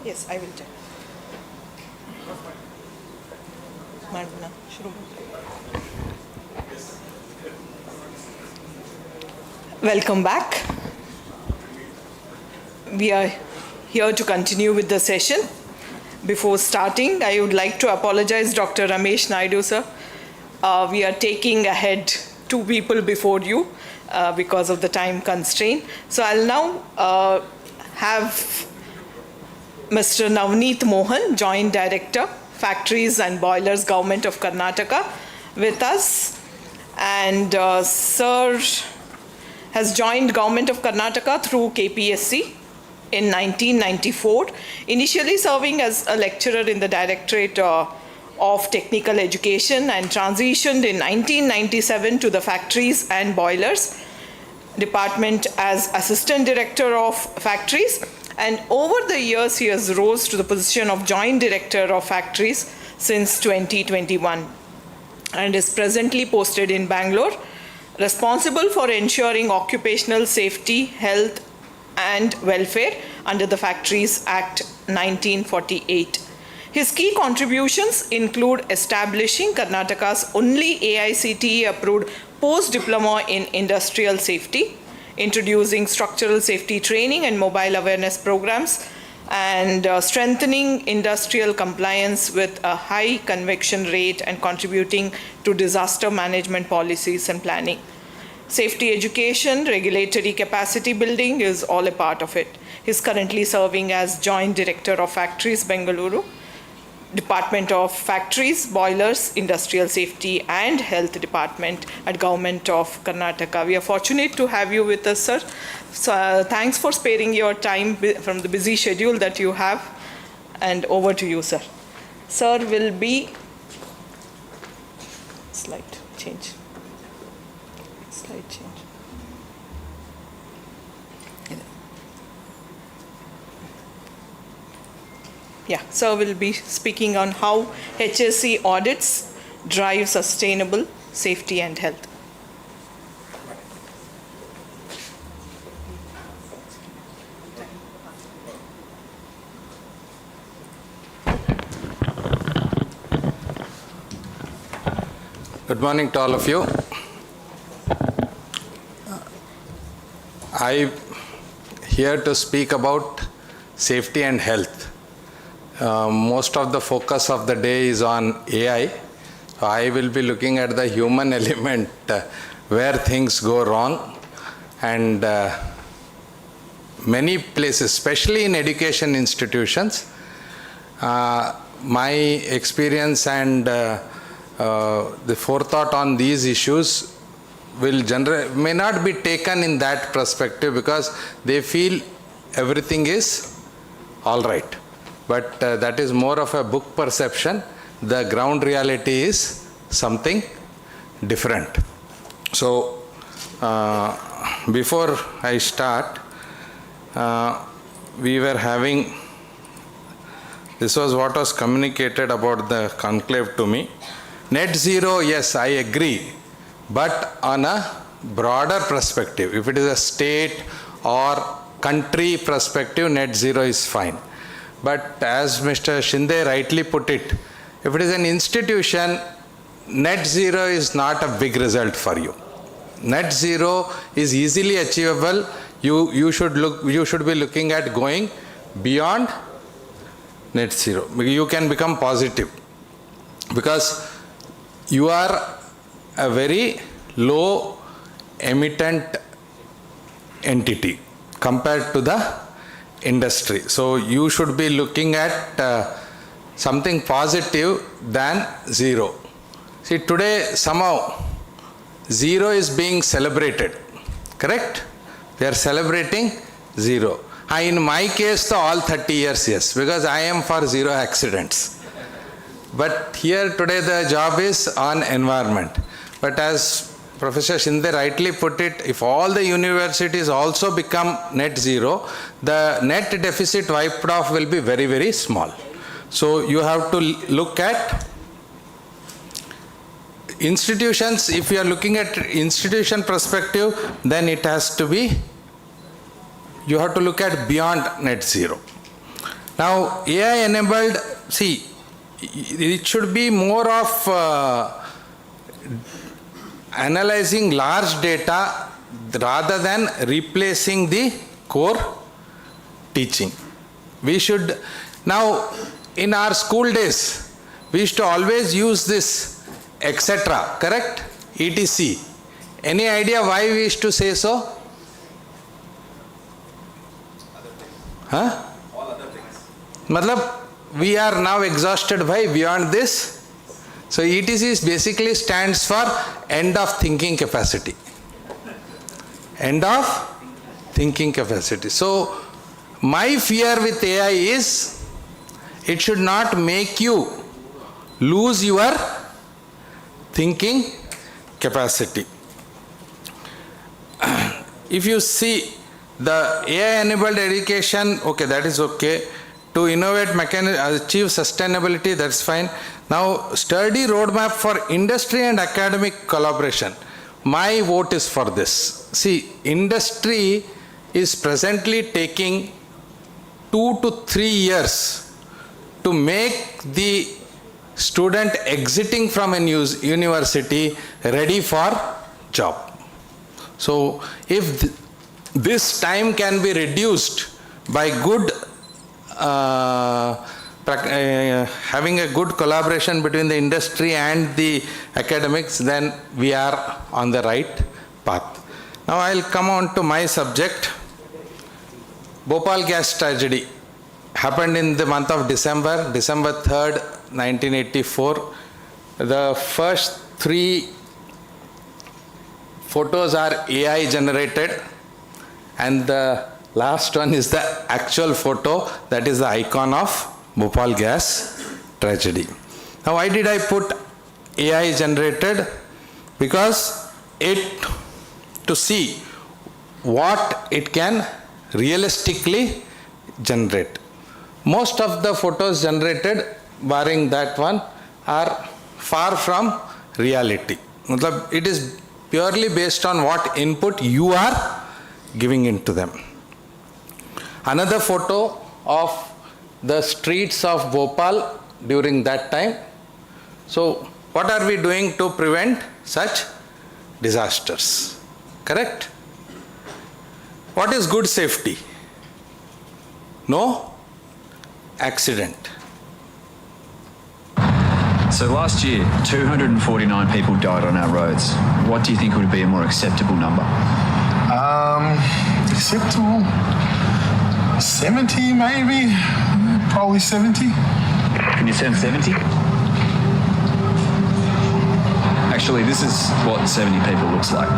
Yes, I will check. Welcome back. We are here to continue with the session. Before starting, I would like to apologize, Dr. Ramesh Naidu, sir. We are taking ahead 2 people before you because of the time constraint. So I'll now have Mr. Navneet Mohan, Joint Director, Factories and Boilers, Government of Karnataka, with us. And Sir has joined Government of Karnataka through KPSC in 1994, initially serving as a lecturer in the Directorate of Technical Education, and transitioned in 1997 to the Factories and Boilers Department as Assistant Director of Factories. And over the years, he has rose to the position of Joint Director of Factories since 2021 and is presently posted in Bangalore, responsible for ensuring occupational safety, health, and welfare under the Factories Act 1948. His key contributions include establishing Karnataka's only AICTE-approved post-diploma in industrial safety, introducing structural safety training and mobile awareness programs, and strengthening industrial compliance with a high conviction rate and contributing to disaster management policies and planning. Safety education, regulatory capacity building is all a part of it. He's currently serving as Joint Director of Factories, Bengaluru, Department of Factories, Boilers, Industrial Safety and Health Department at Government of Karnataka. We are fortunate to have you with us, sir. So, thanks for sparing your time from the busy schedule that you have. And over to you, sir. Sir will be, slide change. Slide change. Yeah, so we'll be speaking on how HSE audits drive sustainable safety and health. Good morning to all of you. I'm here to speak about safety and health. Most of the focus of the day is on AI. So I will be looking at the human element where things go wrong, and many places, especially in education institutions, my experience and the forethought on these issues may not be taken in that perspective because they feel everything is all right. But that is more of a book perception. The ground reality is something different. So before I start, we were having, this was what was communicated about the conclave to me. Net zero, yes, I agree, but on a broader perspective. If it is a state or country perspective, net zero is fine. But as Mr. Shinde rightly put it, if it is an institution, net zero is not a big result for you. Net zero is easily achievable. You should be looking at going beyond net zero. You can become positive because you are a very low emittent entity compared to the industry. So you should be looking at something positive than zero. See, today somehow zero is being celebrated, correct? They are celebrating zero. In my case, all 30 years, yes, because I am for zero accidents. But here today the job is on environment. But as Professor Shinde rightly put it, if all the universities also become net zero, the net deficit wiped off will be very, very small. So you have to look at institutions. If you are looking at institution perspective, then it has to be you have to look at beyond net zero. Now, AI enabled, see, it should be more of analyzing large data rather than replacing the core teaching. We should, now in our school days, we used to always use this etc., correct? ETC. Any idea why we used to say so? Huh? All other things. Matlab, we are now exhausted by beyond this. So ETC is basically stands for end of thinking capacity. End of thinking capacity. So my fear with AI is it should not make you lose your thinking capacity. If you see the AI-enabled education, okay, that is okay. To innovate, achieve sustainability, that's fine. Now, study roadmap for industry and academic collaboration. My vote is for this. See, industry is presently taking 2 to 3 years to make the student exiting from a university ready for job. So, if this time can be reduced by good having a good collaboration between the industry and the academics, then we are on the right path. Now I'll come on to my subject. Bhopal gas tragedy happened in the month of December 3rd, 1984. The first 3 photos are AI generated, and the last one is the actual photo, that is the icon of Bhopal gas tragedy. Now why did I put AI generated? Because to see what it can realistically generate. Most of the photos generated, barring that one, are far from reality. It is purely based on what input you are giving into them. Another photo of the streets of Bhopal during that time. So, what are we doing to prevent such disasters? Correct? What is good safety? No accident. So last year, 249 people died on our roads. What do you think would be a more acceptable number? Acceptable? 70 maybe? Probably 70. Can you send 70? Actually, this is what 70 people looks like.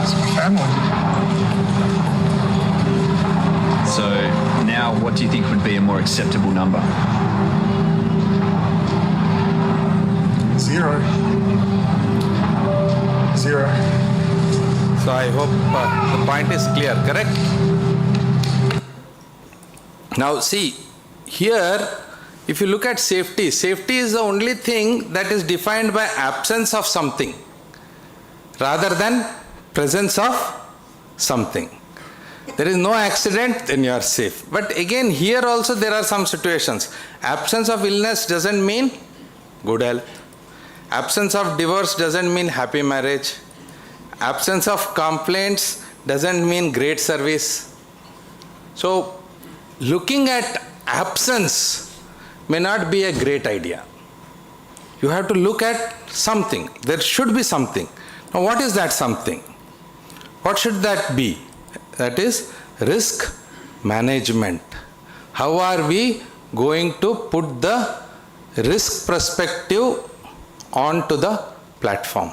It's my family. So now, what do you think would be a more acceptable number? 0. So I hope the point is clear, correct? Now see, here if you look at safety, safety is the only thing that is defined by absence of something rather than presence of something. There is no accident, then you are safe. But again, here also there are some situations. Absence of illness doesn't mean good health. Absence of divorce doesn't mean happy marriage. Absence of complaints doesn't mean great service. So, looking at absence may not be a great idea. You have to look at something. There should be something. Now, what is that something? What should that be? That is risk management. How are we going to put the risk perspective onto the platform?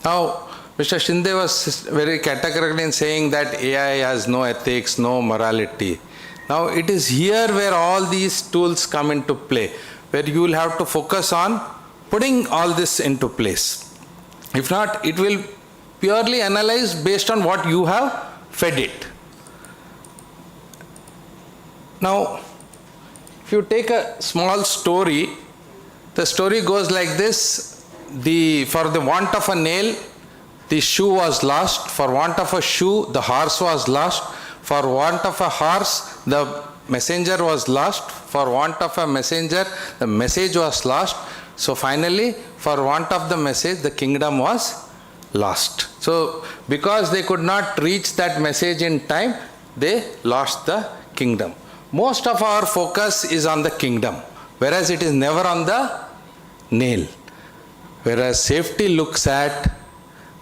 Now, Mr. Shinde was very categorically in saying that AI has no ethics, no morality. Now, it is here where all these tools come into play, where you will have to focus on putting all this into place. If not, it will purely analyze based on what you have fed it. Now, if you take a small story, The story goes like this. For the want of a nail, the shoe was lost. For want of a shoe, the horse was lost. For want of a horse, the messenger was lost. For want of a messenger, the message was lost. So finally, for want of the message, the kingdom was lost. So because they could not reach that message in time, they lost the kingdom. Most of our focus is on the kingdom, whereas it is never on the nail. Whereas safety looks at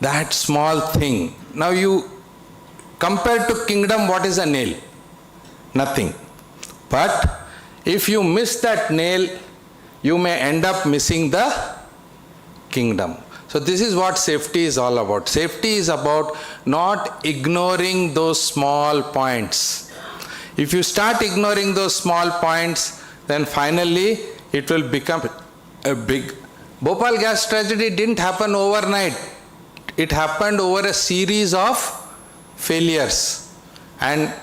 that small thing. Now you compare to kingdom, what is a nail? Nothing. But if you miss that nail, you may end up missing the kingdom. So this is what safety is all about. Safety is about not ignoring those small points. If you start ignoring those small points, then finally it will become a big. Bhopal gas tragedy didn't happen overnight. It happened over a series of failures. And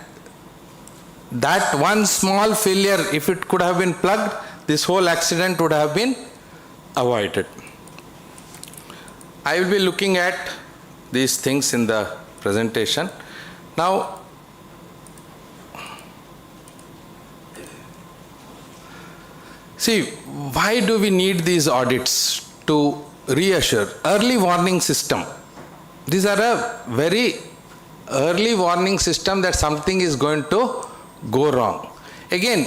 that one small failure, if it could have been plugged, this whole accident would have been avoided. I will be looking at these things in the presentation. Now, see, why do we need these audits? To reassure. Early warning system. These are a very early warning system that something is going to go wrong. Again,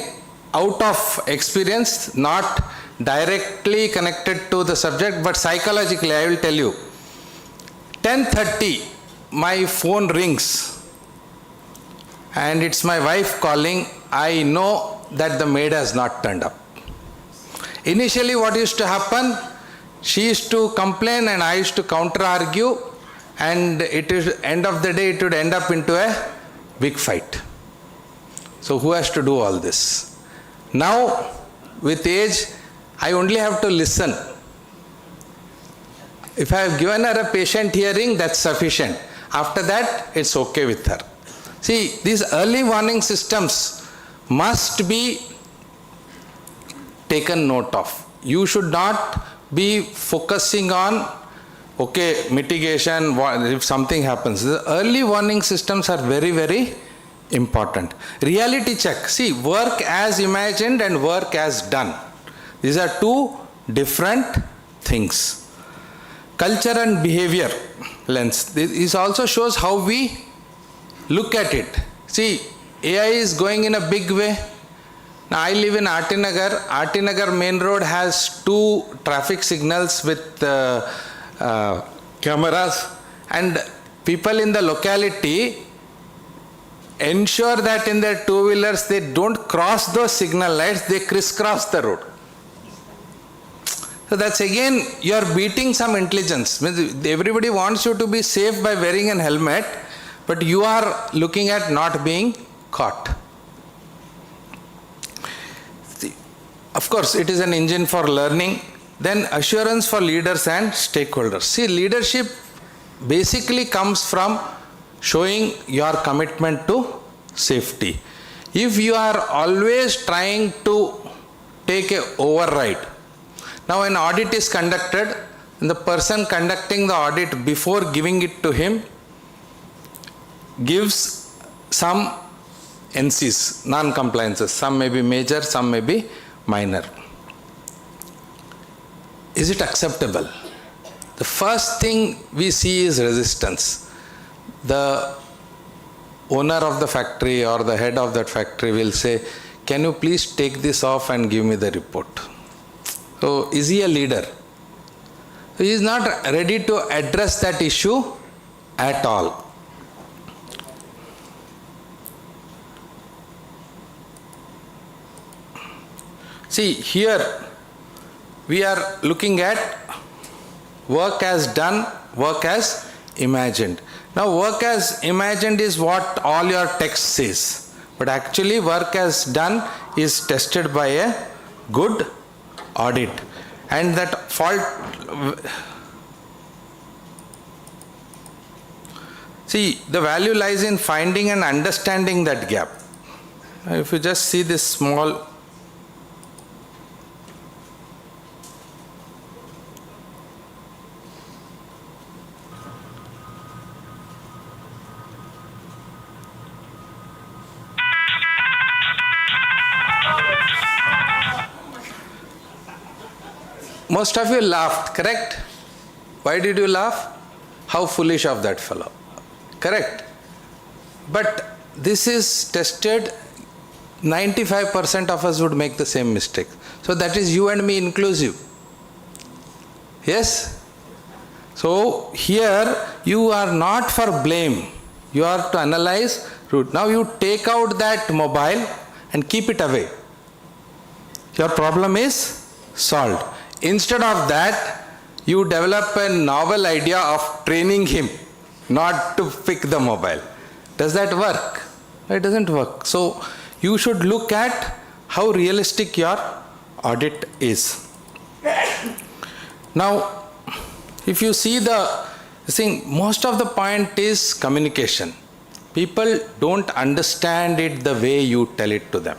out of experience, not directly connected to the subject, but psychologically, I will tell you. 10:30, my phone rings and it's my wife calling. I know that the maid has not turned up. Initially, what used to happen? She used to complain and I used to counter argue, and end of the day it would end up into a big fight. So who has to do all this? Now, with age, I only have to listen. If I have given her a patient hearing, that's sufficient. After that, it's okay with her. See, these early warning systems must be taken note of. You should not be focusing on, okay, mitigation, if something happens. The early warning systems are very, very important. Reality check. See, work as imagined and work as done. These are two different things. Culture and behavior lens. This also shows how we look at it. See, AI is going in a big way. Now, I live in Artinagar. Artinagar main road has 2 traffic signals with cameras, and people in the locality ensure that in their two-wheelers they don't cross those signal lights, they crisscross the road. So that's again, you are beating some intelligence. Everybody wants you to be safe by wearing an helmet, but you are looking at not being caught. Of course, it is an engine for learning. Then assurance for leaders and stakeholders. See, leadership basically comes from showing your commitment to safety. If you are always trying to take an override, now an audit is conducted, and the person conducting the audit, before giving it to him, gives some NCs, non-compliances. Some may be major, some may be minor. Is it acceptable? The first thing we see is resistance. The owner of the factory or the head of that factory will say, can you please take this off and give me the report? So is he a leader? He is not ready to address that issue at all. See, here we are looking at work as done, work as imagined. Now, work as imagined is what all your text says, but actually work as done is tested by a good audit. And that fault, see, the value lies in finding and understanding that gap. If you just see this small, most of you laughed, correct? Why did you laugh? How foolish of that fellow. Correct? But this is tested, 95% of us would make the same mistake. So that is you and me inclusive. Yes? So here you are not for blame. You are to analyze root. Now you take out that mobile and keep it away. Your problem is solved. Instead of that, you develop a novel idea of training him not to pick the mobile. Does that work? It doesn't work. So you should look at how realistic your audit is. Now, if you see the thing, most of the point is communication. People don't understand it the way you tell it to them.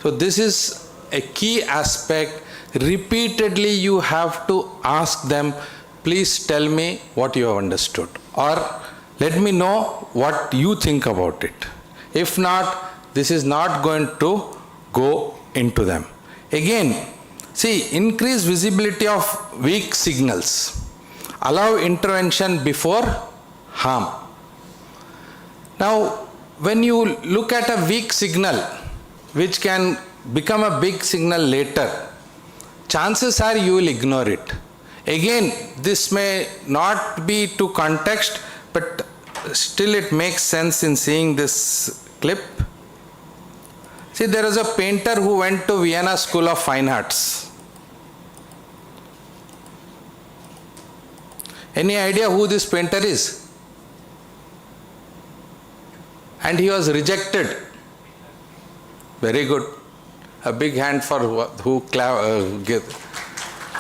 So this is a key aspect. Repeatedly you have to ask them, please tell me what you have understood, or let me know what you think about it. If not, this is not going to go into them. Again, see, increase visibility of weak signals. Allow intervention before harm. Now, when you look at a weak signal, which can become a big signal later, chances are you will ignore it. Again, this may not be to context, but still it makes sense in seeing this clip. See, there is a painter who went to Vienna School of Fine Arts. Any idea who this painter is? And he was rejected. Very good. A big hand for who give.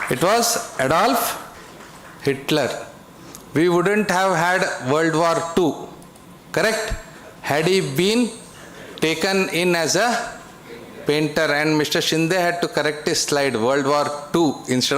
It was Adolf Hitler. We wouldn't have had World War II, correct? Had he been taken in as a painter, and Mr. Shinde had to correct his slide, World War II instead of